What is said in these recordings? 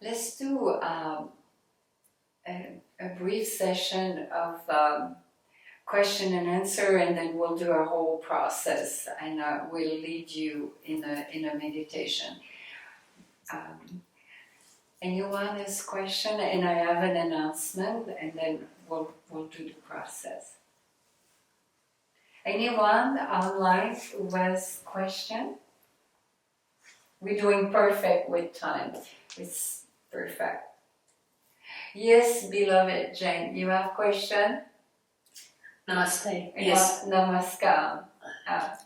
Let's do a brief session of question and answer, and then we'll do a whole process, and we'll lead you in a meditation. Anyone has a question? And I have an announcement, and then we'll do the process. Anyone online who has a question? We're doing perfect with time. It's perfect. Yes, beloved Jane, you have a question? Namaste. Yes. Namaskar. I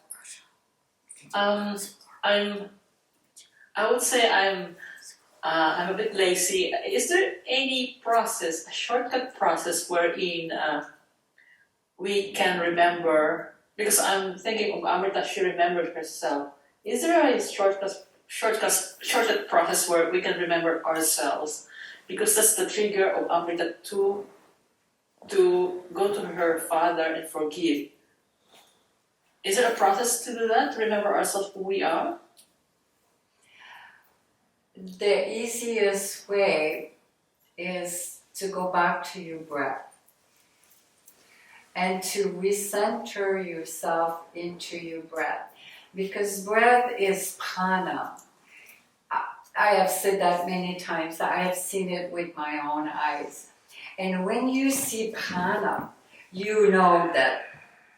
would say I'm a bit lazy. Is there any process, a shortcut process, wherein we can remember? Because I'm thinking of Amrita, she remembered herself. Is there a shortcut process where we can remember ourselves? Because that's the trigger of Amrita to go to her father and forgive. Is there a process to do that, to remember ourselves who we are? The easiest way is to go back to your breath and to recenter yourself into your breath, because breath is prana. I have said that many times. I have seen it with my own eyes. And when you see prana, you know that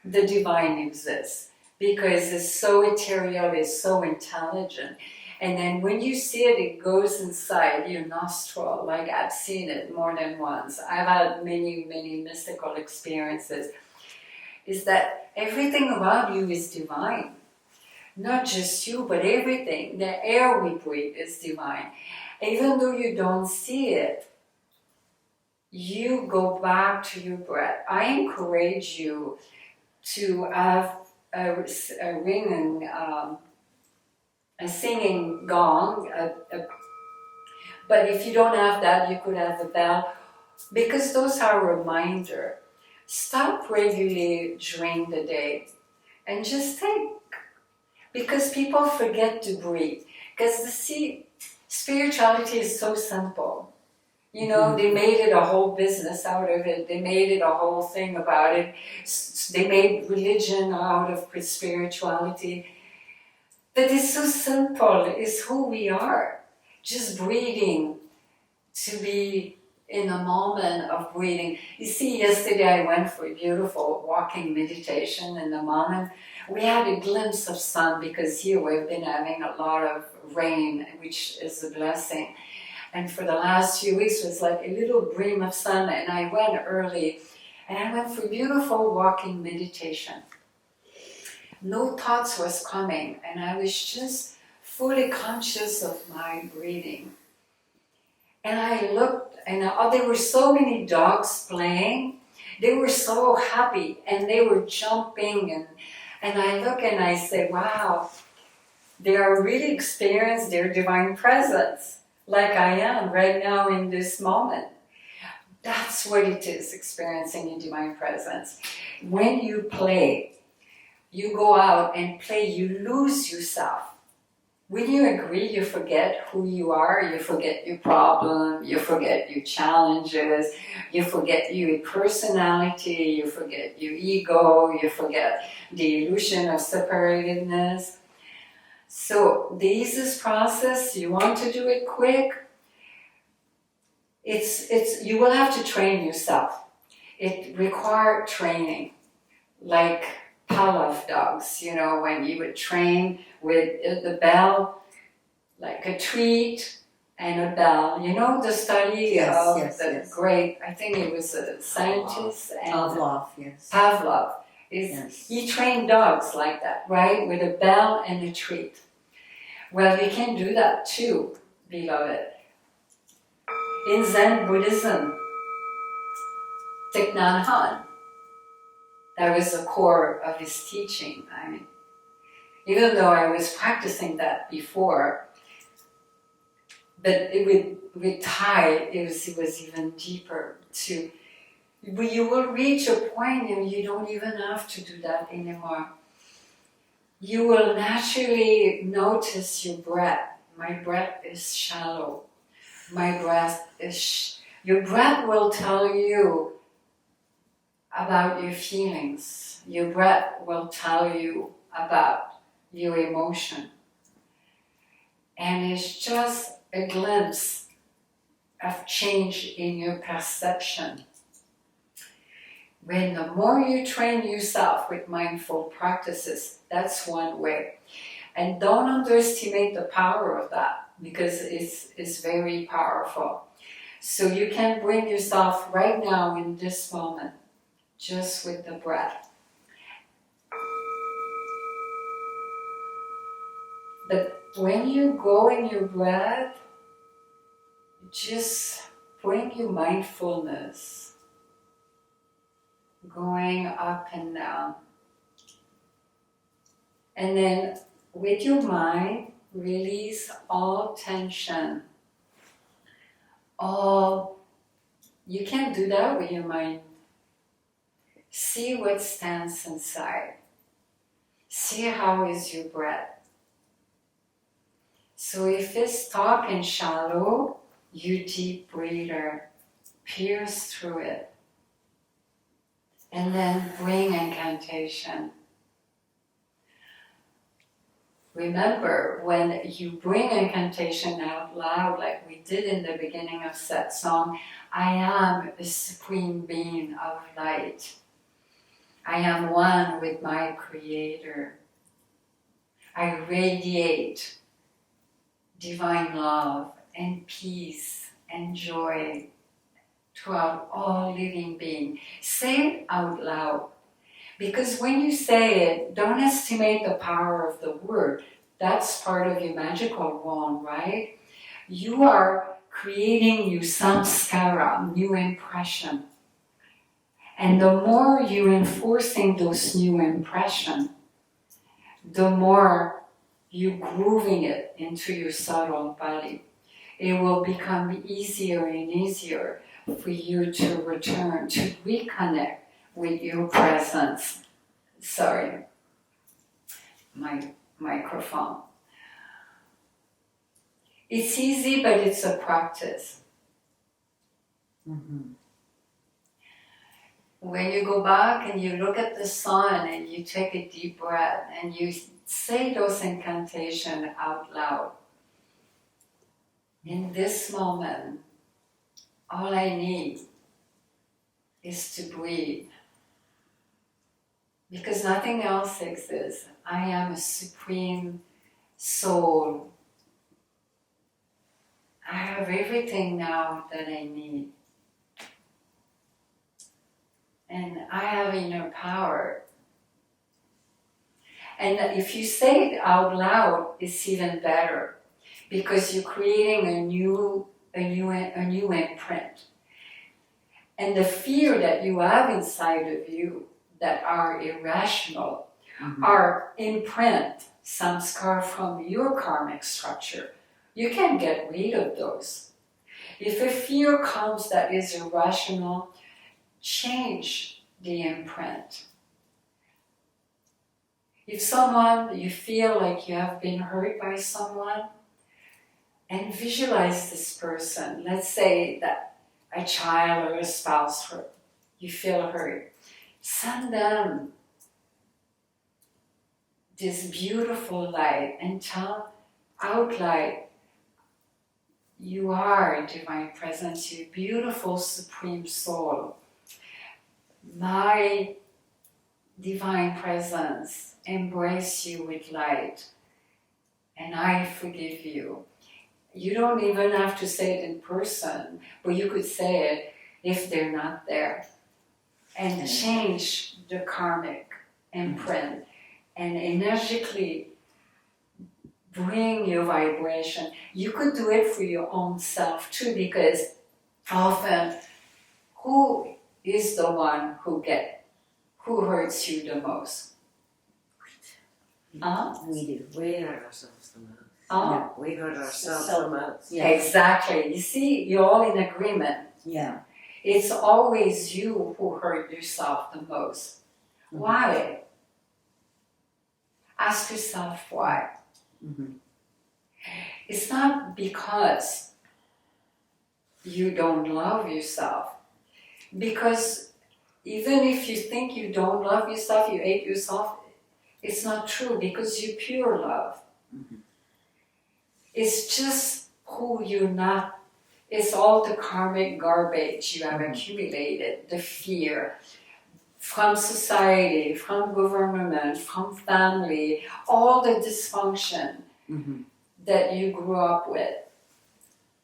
the divine exists, because it's so ethereal, it's so intelligent. And then when you see it, it goes inside your nostril. Like, I've seen it more than once. I've had many, many mystical experiences. Is that everything around you is divine. Not just you, but everything. The air we breathe is divine. Even though you don't see it, you go back to your breath. I encourage you to have a ringing, a singing gong, but if you don't have that, you could have a bell, because those are a reminder. Stop regularly during the day and just think, because people forget to breathe. Because spirituality is so simple. You know, they made it a whole business out of it. They made it a whole thing about it. They made religion out of spirituality. But it's so simple. It's who we are. Just breathing, to be in a moment of breathing. You see, yesterday I went for a beautiful walking meditation in the moment. We had a glimpse of sun, because here we've been having a lot of rain, which is a blessing. And for the last few weeks, it was like a little beam of sun, and I went early, and I went for beautiful walking meditation. No thoughts was coming, and I was just fully conscious of my breathing. And I looked, and there were so many dogs playing. They were so happy, and they were jumping, and I look and I say, wow, they are really experiencing their divine presence, like I am right now in this moment. That's what it is, experiencing your divine presence. When you play, you go out and play, you lose yourself. When you agree, you forget who you are, you forget your problem, you forget your challenges, you forget your personality, you forget your ego, you forget the illusion of separatedness. So the easiest process, you want to do it quick, you will have to train yourself. It requires training, like Pavlov dogs, you know, when you would train with the bell, like a treat and a bell. You know the study great, I think it was a scientist, Pavlov, yes. Pavlov. He trained dogs like that, right? With a bell and a treat. Well, we can do that too, beloved. In Zen Buddhism, Thich Nhat Hanh, that was the core of his teaching. I mean, even though I was practicing that before, but with Thai, it was even deeper. You will reach a point and you don't even have to do that anymore. You will naturally notice your breath. My breath is shallow. My breath is... Your breath will tell you about your feelings. Your breath will tell you about your emotion. And it's just a glimpse of change in your perception. When the more you train yourself with mindful practices, that's one way. And don't underestimate the power of that, because it's very powerful. So you can bring yourself right now in this moment, just with the breath. But when you go in your breath, just bring your mindfulness going up and down. And then with your mind, release all tension. You can't do that with your mind. See what stands inside. See how is your breath. So if it's dark and shallow, you deep breather, pierce through it. And then bring incantation. Remember, when you bring incantation out loud, like we did in the beginning of satsang, I am a supreme being of light. I am one with my Creator. I radiate divine love and peace and joy throughout all living beings. Say it out loud. Because when you say it, don't estimate the power of the word. That's part of your magical wand, right? You are creating new samskara, new impression. And the more you're enforcing those new impressions, the more you're grooving it into your subtle body. It will become easier and easier for you to return, to reconnect with your presence. Sorry, my microphone. It's easy, but it's a practice. Mm-hmm. When you go back and you look at the sun and you take a deep breath and you say those incantations out loud, in this moment, all I need is to breathe. Because nothing else exists. I am a supreme soul. I have everything now that I need. And I have inner power. And if you say it out loud, it's even better. Because you're creating a new imprint. And the fear that you have inside of you that are irrational are imprint, samskar from your karmic structure. You can't get rid of those. If a fear comes that is irrational, change the imprint. If you feel like you have been hurt by someone, and visualize this person. Let's say that a child or a spouse hurt. You feel hurt. Send them this beautiful light and tell out loud, you are divine presence, you beautiful supreme soul. My divine presence embrace you with light, and I forgive you. You don't even have to say it in person, but you could say it if they're not there. And change the karmic imprint and energetically bring your vibration. You could do it for your own self too, because often, who is the one who hurts you the most? We do. We hurt ourselves the most. Yeah, we hurt ourselves the most. Yeah. Exactly. You see, you're all in agreement. Yeah. It's always you who hurt yourself the most. Mm-hmm. Why? Ask yourself why. Mm-hmm. It's not because you don't love yourself. Because even if you think you don't love yourself, you hate yourself, it's not true because you're pure love. Mhm. It's just who you're not. It's all the karmic garbage you have accumulated, the fear from society, from government, from family, all the dysfunction that you grew up with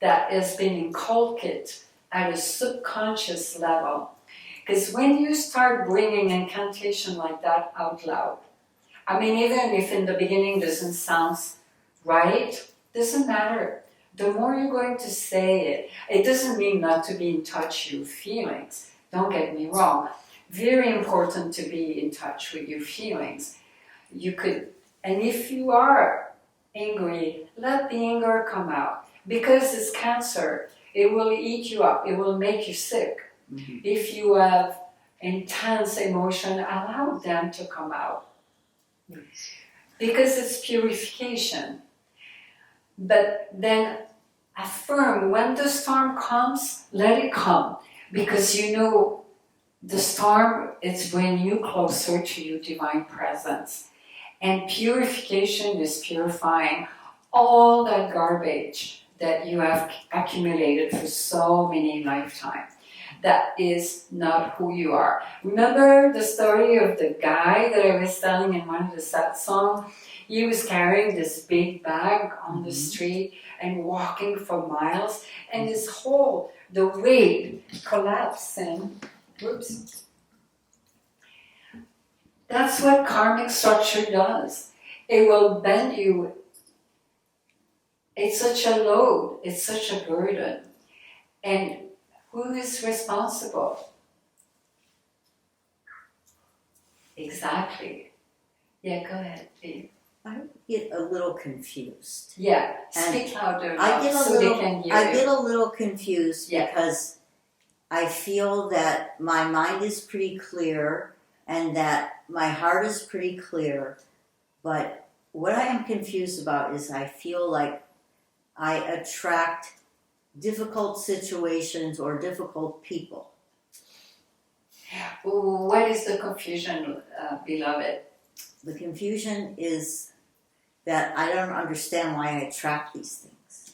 that has been inculcated at a subconscious level. Because when you start bringing incantation like that out loud, I mean, even if in the beginning doesn't sound right, doesn't matter. The more you're going to say it, it doesn't mean not to be in touch with your feelings. Don't get me wrong. Very important to be in touch with your feelings. You could, and if you are angry, let the anger come out. Because it's cancer, it will eat you up, it will make you sick. If you have intense emotion, allow them to come out. Because it's purification. But then affirm, when the storm comes, let it come. Because you know the storm is bringing you closer to your divine presence. And purification is purifying all that garbage that you have accumulated for so many lifetimes. That is not who you are. Remember the story of the guy that I was telling in one of the satsang? He was carrying this big bag on the street and walking for miles, and his whole, the weight collapsing. Whoops. That's what karmic structure does. It will bend you. It's such a load, it's such a burden. And who is responsible? Exactly. Yeah, go ahead, Dave. I get a little confused. Yeah, speak louder I get a so little, they can hear I you. get a little confused Yeah. because I feel that my mind is pretty clear and that my heart is pretty clear, but what I am confused about is I feel like I attract difficult situations or difficult people. What is the confusion, beloved? The confusion is that I don't understand why I attract these things.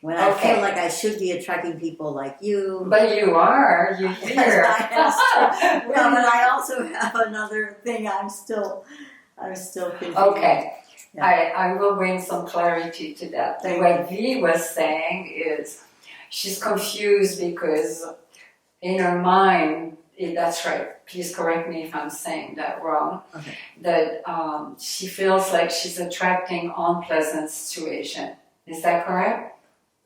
When I feel like I should be attracting people like you. But you are, you're here. No, but I also have another thing I'm still confused. Okay, Yeah. I will bring some clarity to that. And what V was saying is she's confused because in her mind, that's right, please correct me if I'm saying that wrong, Okay. that she feels like she's attracting unpleasant situation. Is that correct?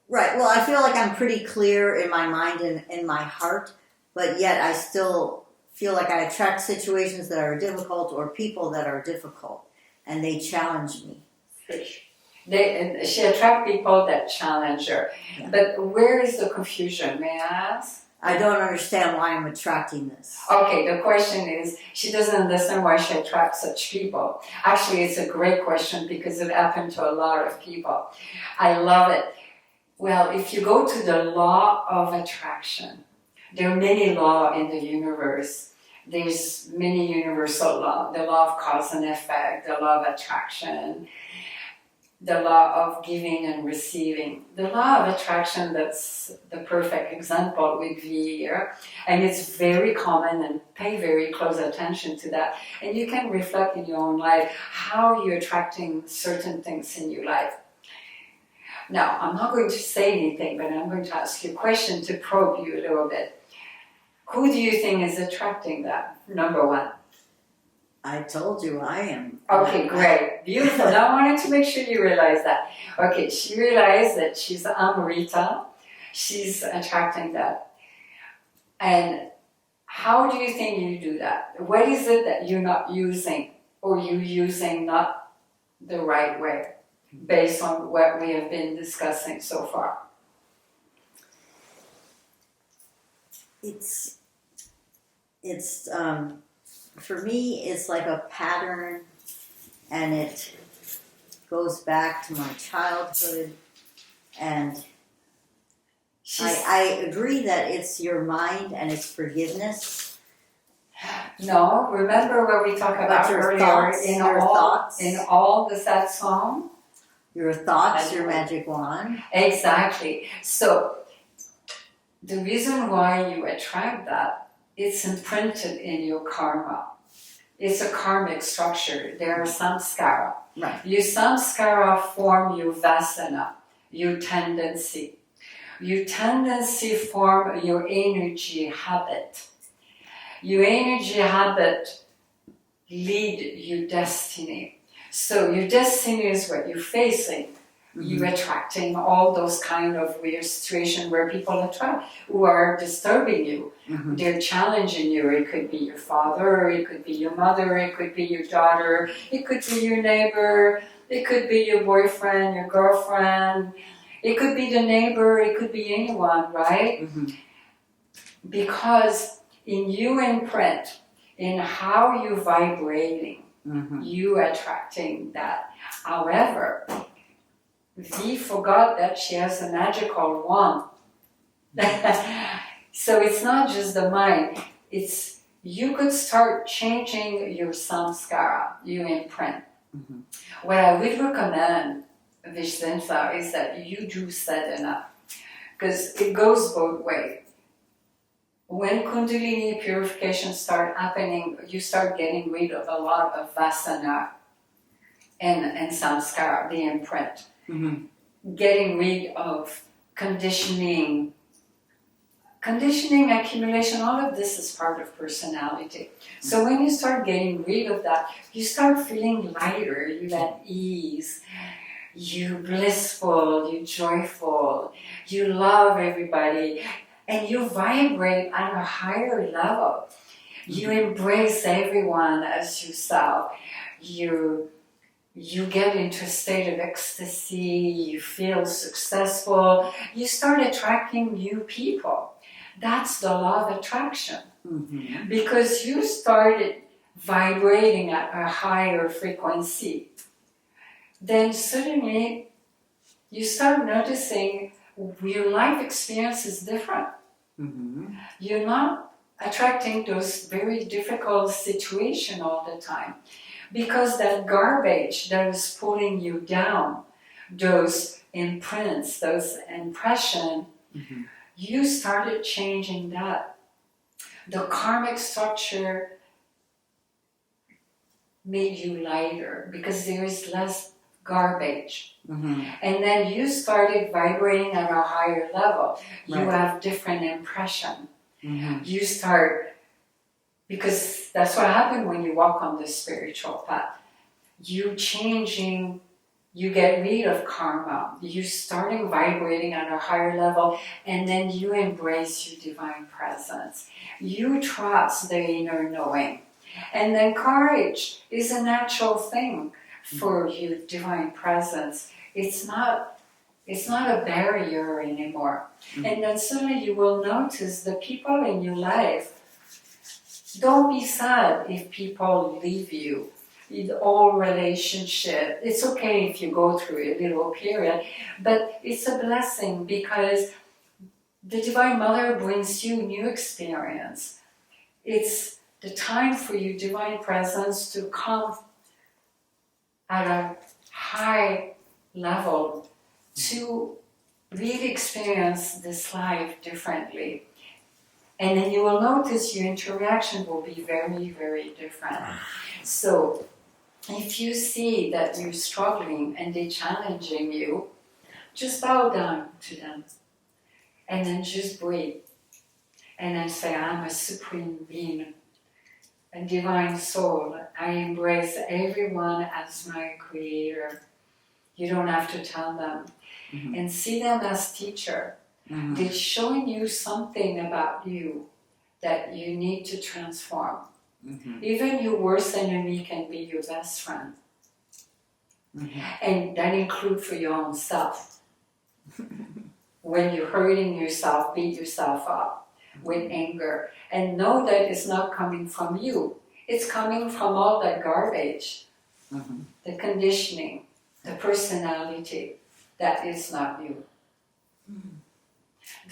Right. Well, I feel like I'm pretty clear in my mind and in my heart, but yet I still feel like I attract situations that are difficult or people that are difficult, and they challenge me. She attracts people that challenge her. Yeah. But where is the confusion, may I ask? I don't understand why I'm attracting this. Okay, the question is, she doesn't understand why she attracts such people. Actually, it's a great question because it happened to a lot of people. I love it. Well, if you go to the law of attraction, there are many laws in the universe. There's many universal laws. The law of cause and effect, the law of attraction, the law of giving and receiving. The law of attraction, that's the perfect example with V here. And it's very common, and pay very close attention to that. And you can reflect in your own life how you're attracting certain things in your life. Now, I'm not going to say anything, but I'm going to ask you a question to probe you a little bit. Who do you think is attracting that? Number one. I told you I am. Okay, great. Beautiful. Now I wanted to make sure you realize that. Okay, she realized that she's Amrita. She's attracting that. And how do you think you do that? What is it that you're not using, or you're using not the right way, based on what we have been discussing so far? It's for me, it's like a pattern, and it goes back to my childhood, and I I agree that it's your mind and it's forgiveness. No, remember what we talked about your earlier thoughts, in your all thoughts. in all the satsang? Your thoughts, your magic wand. Exactly. So the reason why you attract that, it's imprinted in your karma. It's a karmic structure. There are samskara. Right. Your samskara form your vasana, your tendency. Your tendency form your energy habit. Your energy habit lead your destiny. So your destiny is what you're facing. You're attracting all those kind of weird situations where people attract, who are disturbing you. They're challenging you. It could be your father, it could be your mother, it could be your daughter, it could be your neighbor, it could be your boyfriend, your girlfriend, it could be the neighbor, it could be anyone, right? Because in you imprint, in how you're vibrating, you attracting that. However, V forgot that she has a magical wand. So it's not just the mind, it's you could start changing your samskara, your imprint. What I would recommend, Vishlensa, is that you do sadhana, because it goes both ways. When Kundalini purification start happening, you start getting rid of a lot of vasana and samskara, the imprint. Getting rid of conditioning, accumulation, all of this is part of personality. So when you start getting rid of that, you start feeling lighter, you at ease, you blissful, you joyful, you love everybody, and you vibrate at a higher level. You embrace everyone as yourself. You get into a state of ecstasy, you feel successful, you start attracting new people. That's the law of attraction. Because you started vibrating at a higher frequency. Then suddenly you start noticing your life experience is different. You're not attracting those very difficult situations all the time. Because that garbage that was pulling you down, those imprints, those impressions, you started changing that. The karmic structure made you lighter because there is less garbage. And then you started vibrating at a higher level. You have different impression. You start, because that's what happens when you walk on this spiritual path. You changing, you get rid of karma. You starting vibrating at a higher level, and then you embrace your divine presence. You trust the inner knowing. And then courage is a natural thing for your divine presence. It's not a barrier anymore. And then suddenly you will notice the people in your life. Don't be sad if people leave you in all relationship. It's okay if you go through a little period, but it's a blessing because the Divine Mother brings you new experience. It's the time for your divine presence to come at a high level to really experience this life differently. And then you will notice your interaction will be very, very different. So if you see that you're struggling and they're challenging you, just bow down to them. And then just breathe. And then say, I'm a supreme being, a divine soul. I embrace everyone as my creator. You don't have to tell them. And see them as teacher. They're showing you something about you that you need to transform. Even your worst enemy can be your best friend. And that includes for your own self. When you're hurting yourself, beat yourself up with anger. And know that it's not coming from you. It's coming from all that garbage. The conditioning, the personality. That is not you.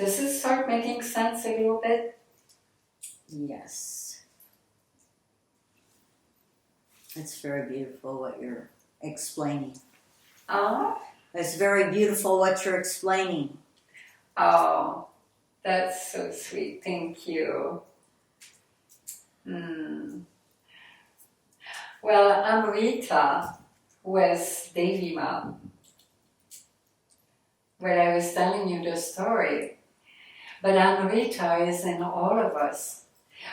Does it start making sense a little bit? Yes. It's very beautiful what you're explaining. It's very beautiful what you're explaining. Oh, that's so sweet. Thank you. Well, Amrita was Devi Ma. When I was telling you the story. But Amrita is in all of us.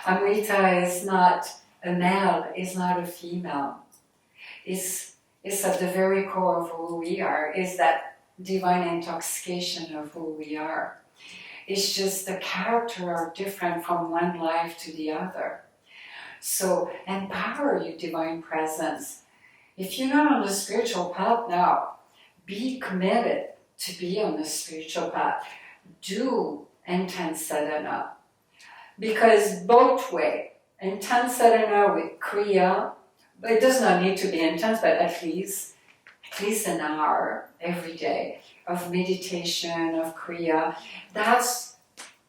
Amrita is not a male, is not a female. It's at the very core of who we are, is that divine intoxication of who we are. It's just the character are different from one life to the other. So empower your divine presence. If you're not on the spiritual path now, be committed to be on the spiritual path. Do intense sadhana. Because both way, intense sadhana with Kriya, but it does not need to be intense, but at least an hour every day of meditation, of Kriya. That's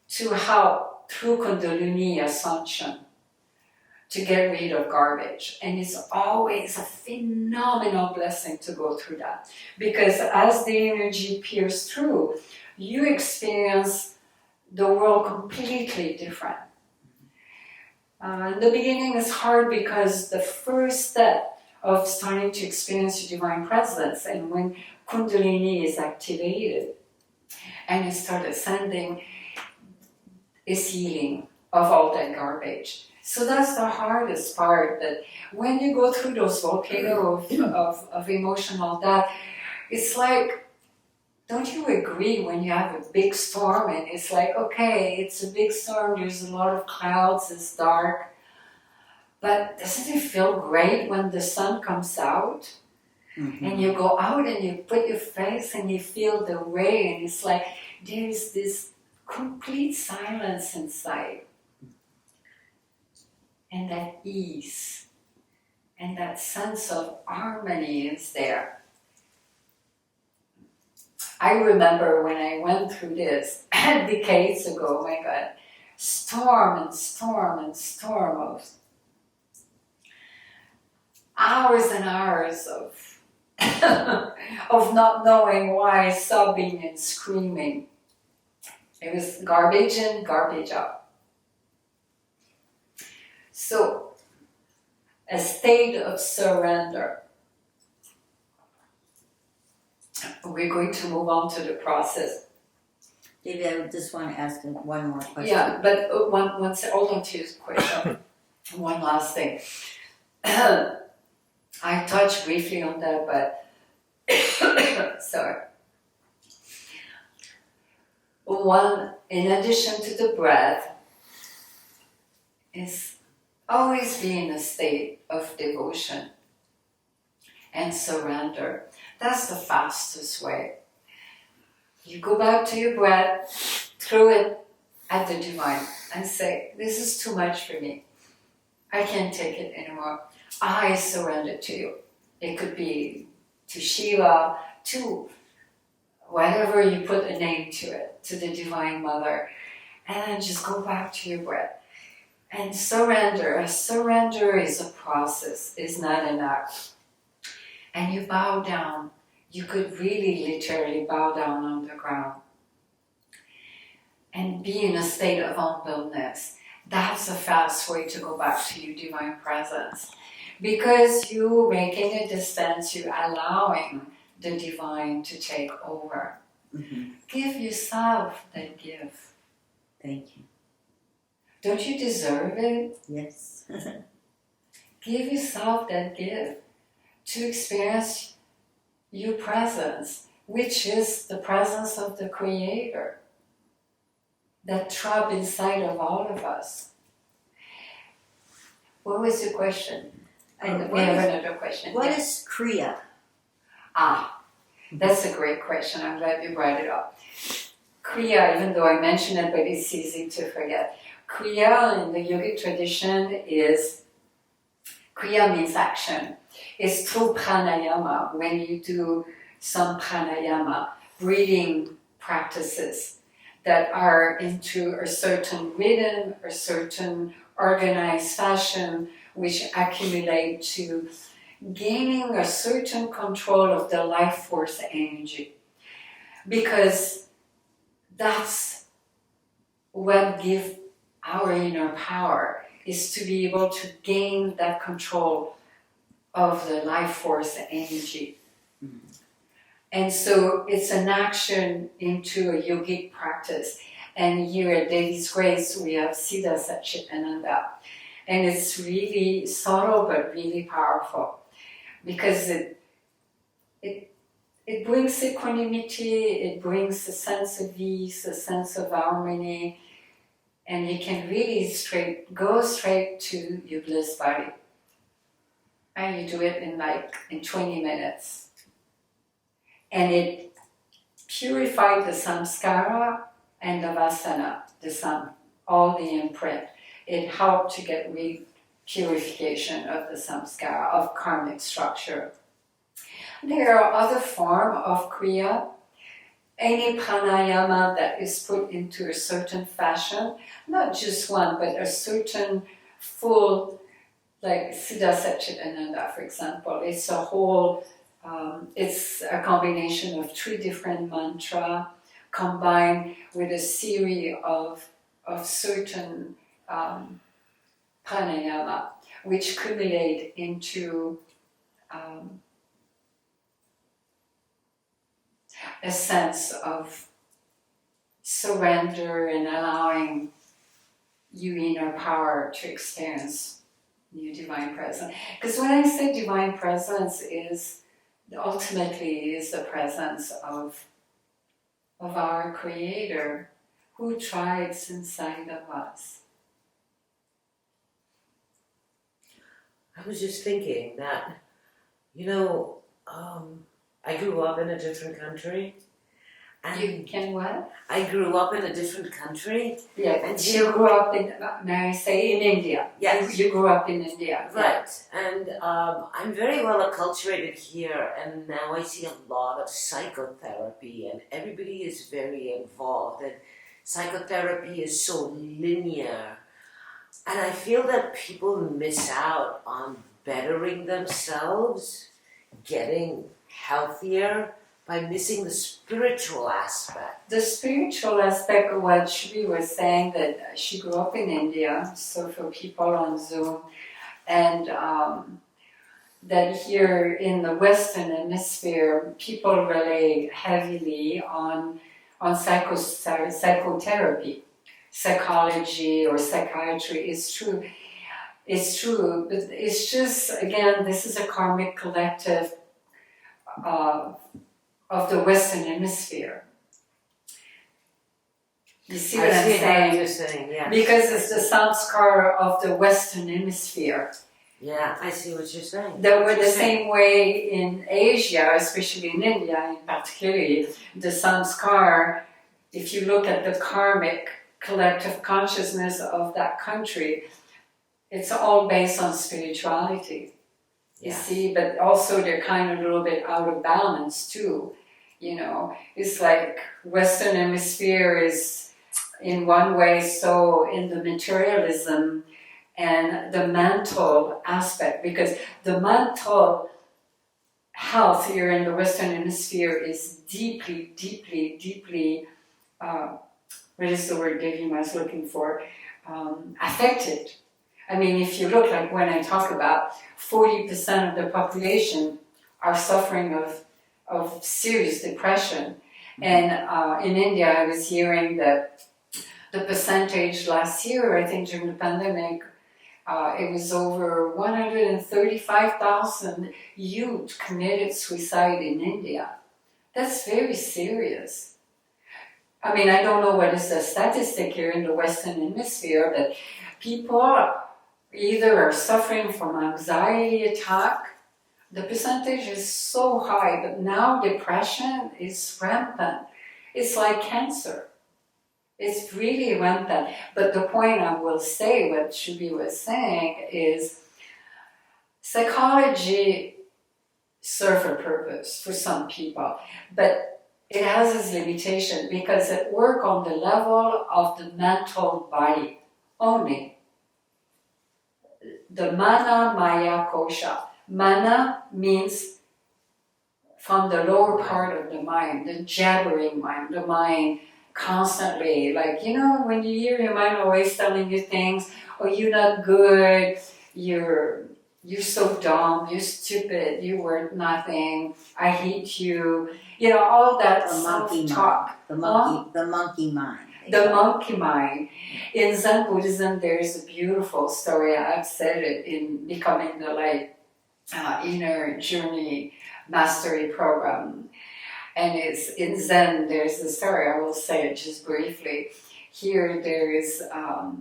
to help through Kundalini ascension to get rid of garbage. And it's always a phenomenal blessing to go through that. Because as the energy peers through, you experience the world completely different. In the beginning it's hard because the first step of starting to experience your divine presence, and when Kundalini is activated and you start ascending, is healing of all that garbage. So that's the hardest part, that when you go through those volcanoes of emotional death, it's like, don't you agree when you have a big storm and it's like, okay, it's a big storm, there's a lot of clouds, it's dark, but doesn't it feel great when the sun comes out? Mm-hmm. And you go out and you put your face and you feel the rain, it's like there's this complete silence inside. And that ease and that sense of harmony is there. I remember when I went through this decades ago, oh my God, storm and storm and storm of hours and hours of of not knowing why, sobbing and screaming. It was garbage in, garbage out. So, a state of surrender. We're going to move on to the process. David, I just want to ask one more question. Yeah, but hold on to your question. One last thing. I touched briefly on that, but sorry. In addition to the breath, is always be in a state of devotion and surrender. That's the fastest way. You go back to your breath, throw it at the divine and say, this is too much for me. I can't take it anymore. I surrender to you. It could be to Shiva, to whatever you put a name to it, to the Divine Mother. And then just go back to your breath. And surrender. Surrender is a process, it's not an act. And you bow down. You could really literally bow down on the ground. And be in a state of humbleness. That's a fast way to go back to your divine presence. Because you're making a distance, you're allowing the divine to take over. Mm-hmm. Give yourself that gift. Thank you. Don't you deserve it? Yes. Give yourself that gift to experience your presence, which is the presence of the Creator that trapped inside of all of us. What was your question? We have another question. What is Kriya? That's a great question. I'm glad you brought it up. Kriya, even though I mentioned it, but it's easy to forget. Kriya in the yogic tradition is, Kriya means action. It's through pranayama, when you do some pranayama, breathing practices, that are into a certain rhythm, a certain organized fashion, which accumulate to gaining a certain control of the life force energy. Because that's what gives our inner power, is to be able to gain that control of the life force energy. And so it's an action into a yogic practice. And here at Devi's Grace, we have Siddha Satchitananda. And it's really subtle, but really powerful. Because it brings equanimity, it brings a sense of ease, a sense of harmony, and you can really go straight to your bliss body. And you do it in 20 minutes. And it purified the samskara and the vasana, all the imprint. It helped to get purification of the samskara, of karmic structure. There are other forms of kriya. Any pranayama that is put into a certain fashion, not just one, but a certain full, like Siddha Satchitananda, for example. It's a whole, it's a combination of 3 different mantras combined with a series of certain pranayama, which accumulate into a sense of surrender and allowing your inner power to experience your divine presence. Because when I say divine presence, ultimately is the presence of our Creator who thrives inside of us. I was just thinking that, I grew up in a different country. And You can what? I grew up in a different country. Yeah, And you grew up in, may I say, in India. Yes. You grew up in India. Right. And I'm very well acculturated here, and now I see a lot of psychotherapy, and everybody is very involved, and psychotherapy is so linear. And I feel that people miss out on bettering themselves, getting healthier, by missing the spiritual aspect. The spiritual aspect of what Shri was saying, that she grew up in India, so for people on Zoom, and that here in the Western Hemisphere, people rely heavily on psychotherapy, psychology or psychiatry. It's true, but it's just, again, this is a karmic collective of the Western Hemisphere. You see what I'm saying? You're saying, yeah. Because it's the samskara of the Western Hemisphere. Yeah, I see what you're saying. That were the same way in Asia, especially in India in particular, the samskara, if you look at the karmic collective consciousness of that country, it's all based on spirituality. You see, but also they're kind of a little bit out of balance too. It's like Western Hemisphere is in one way so in the materialism and the mental aspect, because the mental health here in the Western Hemisphere is deeply, deeply, deeply, what is the word Devi Ma is looking for, affected. I mean, if you look, like when I talk about 40% of the population are suffering of serious depression. And in India, I was hearing that the percentage last year, I think during the pandemic, it was over 135,000 youth committed suicide in India. That's very serious. I mean, I don't know what is the statistic here in the Western Hemisphere, but people either are suffering from anxiety attack. The percentage is so high, but now depression is rampant. It's like cancer. It's really rampant. But the point I will say, what Shubi was saying, is psychology serves a purpose for some people. But it has its limitation because it works on the level of the mental body only. The Mana Maya Kosha. Mana means from the lower part of the mind, the jabbering mind, the mind constantly, like, you know, when you hear your mind always telling you things, oh, you're not good, you're so dumb, you're stupid, you're worth nothing, I hate you, you know, all that The monkey self-talk. mind. The monkey mind. The monkey mind. In Zen Buddhism, there is a beautiful story. I've said it in Becoming the Light Inner Journey Mastery Program. And it's in Zen, there's a story, I will say it just briefly. Here there is a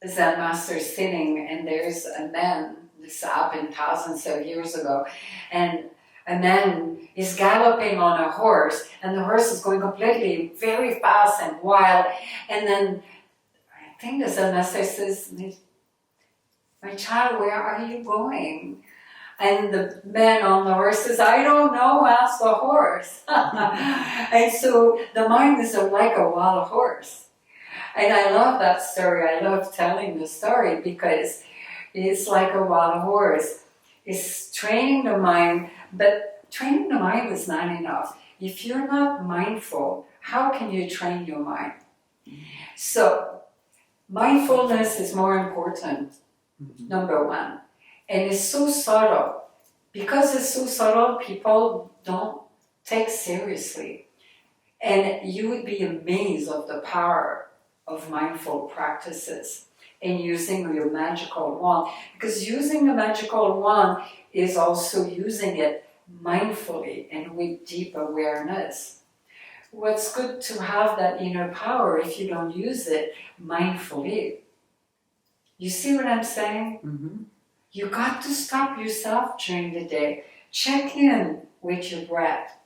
Zen master sitting, and there's a man, this happened thousands of years ago, and a man is galloping on a horse, and the horse is going completely very fast and wild, and then I think the Zen master says, my child, where are you going? And the man on the horse says, I don't know, ask the horse. And so the mind is like a wild horse. And I love that story. I love telling the story because it's like a wild horse. It's training the mind, but training the mind is not enough. If you're not mindful, how can you train your mind? So mindfulness is more important, number one. And it's so subtle. Because it's so subtle, people don't take seriously. And you would be amazed of the power of mindful practices and using your magical wand. Because using the magical wand is also using it mindfully and with deep awareness. What's good to have that inner power if you don't use it mindfully. You see what I'm saying? Mm-hmm. You got to stop yourself during the day. Check in with your breath.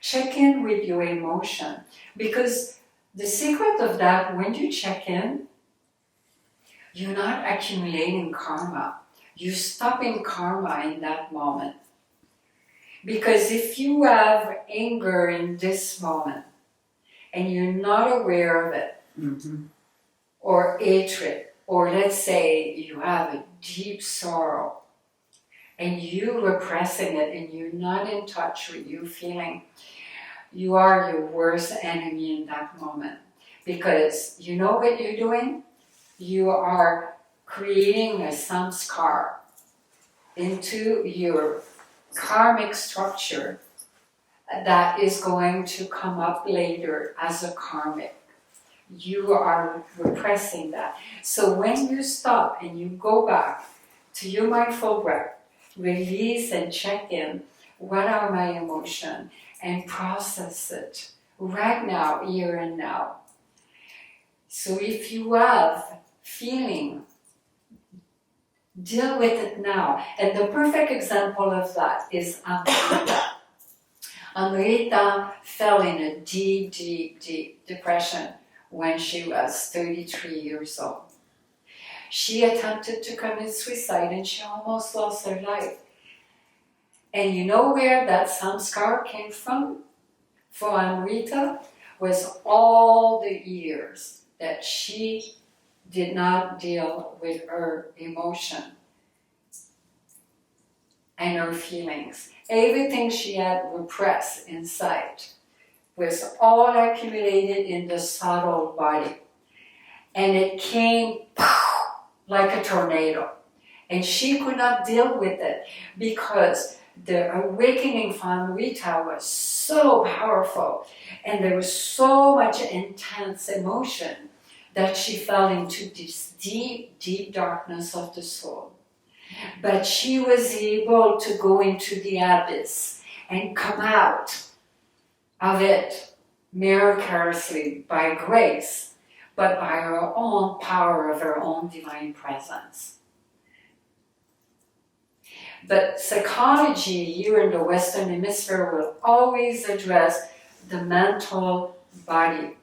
Check in with your emotion. Because the secret of that, when you check in, you're not accumulating karma. You're stopping karma in that moment. Because if you have anger in this moment, and you're not aware of it, or hatred, or let's say you have a deep sorrow, and you're repressing it, and you're not in touch with your feeling, you are your worst enemy in that moment. Because you know what you're doing? You are creating a samskar into your karmic structure that is going to come up later as a karmic. You are repressing that. So when you stop and you go back to your mindful breath, release and check in, what are my emotions, and process it right now, here and now. So if you have feeling, deal with it now. And the perfect example of that is Amrita. Amrita fell in a deep, deep, deep depression when she was 33 years old. She attempted to commit suicide and she almost lost her life. And you know where that samskar came from? For Amrita was all the years that she did not deal with her emotion and her feelings. Everything she had repressed inside was all accumulated in the subtle body. And it came like a tornado. And she could not deal with it because the awakening from Amrita was so powerful. And there was so much intense emotion that she fell into this deep, deep darkness of the soul. But she was able to go into the abyss and come out of it miraculously by grace, but by her own power of her own divine presence. But psychology here in the Western Hemisphere will always address the mental body.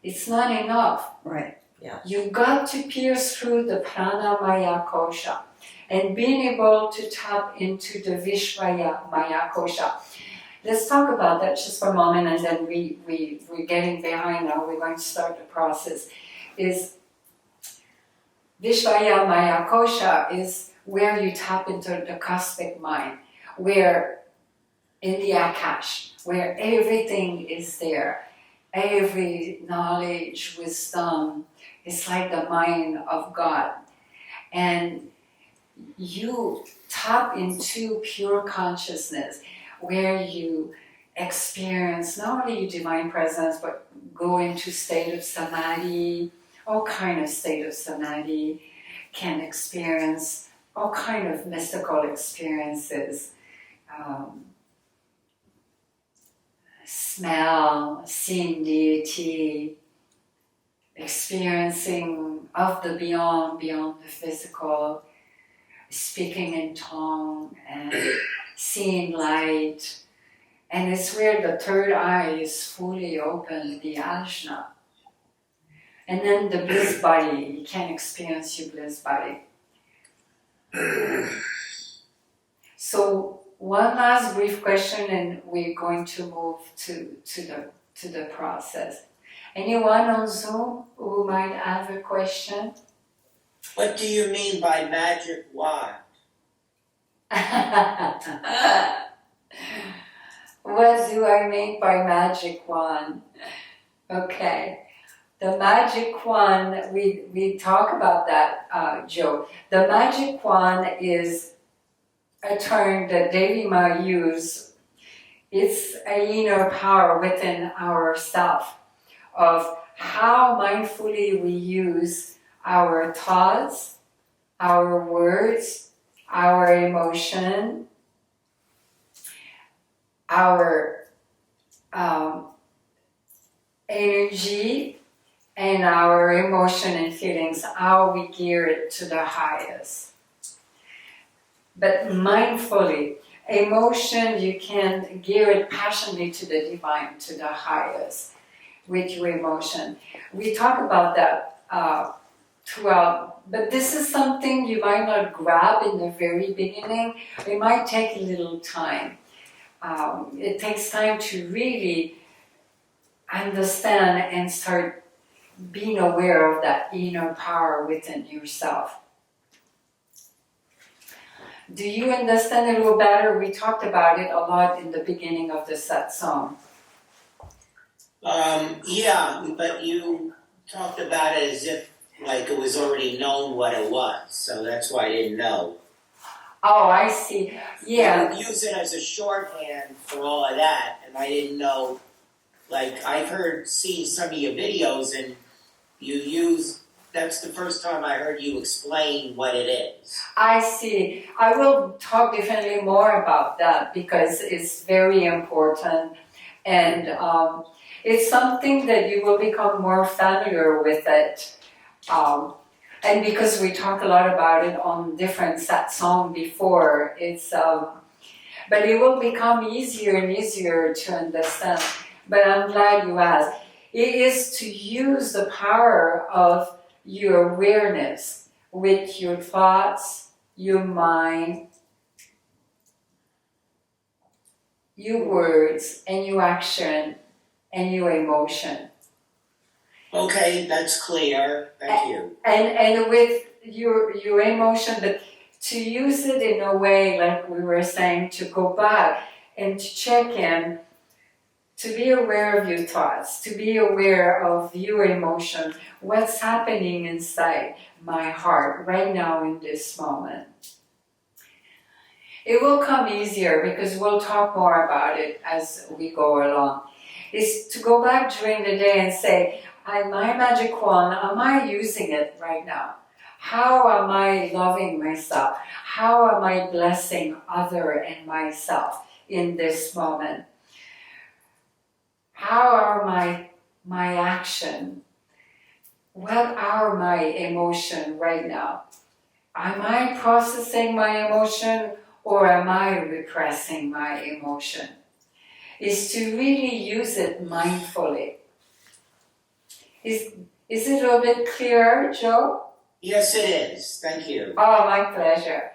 It's not enough. Right. Yeah. You've got to pierce through the prana maya kosha and being able to tap into the vishvaya maya kosha. let's talk about that just for a moment, and then we're getting behind now. We're going to start the process. Is Vishvaya Maya Kosha is where you tap into the cosmic mind, where in the Akash, where everything is there, every knowledge, wisdom, it's like the mind of God. And you tap into pure consciousness, where you experience not only divine presence, but go into state of samadhi, all kind of state of samadhi, can experience all kind of mystical experiences, smell, seeing deity, experiencing of the beyond the physical, speaking in tongue and seeing light. And it's where the third eye is fully open, the ajna. And then the bliss body, you can experience your bliss body. So one last brief question, and we're going to move to the process. Anyone on Zoom who might have a question? What do you mean by magic wand? What do I mean by magic wand? Okay. The magic wand, we talk about that, Joe. The magic wand is a term that Devi Ma used. It's an inner power within ourselves of how mindfully we use our thoughts, our words, our emotion, our energy, and our emotion and feelings, how we gear it to the highest. But mindfully, emotion, you can gear it passionately to the divine, to the highest, with your emotion. We talk about that throughout, but this is something you might not grab in the very beginning. It might take a little time. It takes time to really understand and start being aware of that inner power within yourself. Do you understand a little better? We talked about it a lot in the beginning of the satsang. Yeah, but you talked about it as if like it was already known what it was, so that's why I didn't know. Oh, I see. Yeah. You use it as a shorthand for all of that, and I didn't know. Like I've seen some of your videos, and you use. That's the first time I heard you explain what it is. I see. I will talk definitely more about that because it's very important, and it's something that you will become more familiar with it. And because we talk a lot about it on different satsang before, but it will become easier and easier to understand. But I'm glad you asked. It is to use the power of your awareness with your thoughts, your mind, your words, and your action, and your emotion. Okay, that's clear. Thank you. And with your emotion, but to use it in a way, like we were saying, to go back and to check in, to be aware of your thoughts, to be aware of your emotion, what's happening inside my heart right now in this moment. It will come easier because we'll talk more about it as we go along. Is to go back during the day and say, my magic wand, am I using it right now? How am I loving myself? How am I blessing other and myself in this moment? How are my action? What are my emotion right now? Am I processing my emotion or am I repressing my emotion? Is to really use it mindfully. Is it a little bit clearer, Joe? Yes, it is. Thank you. Oh, my pleasure.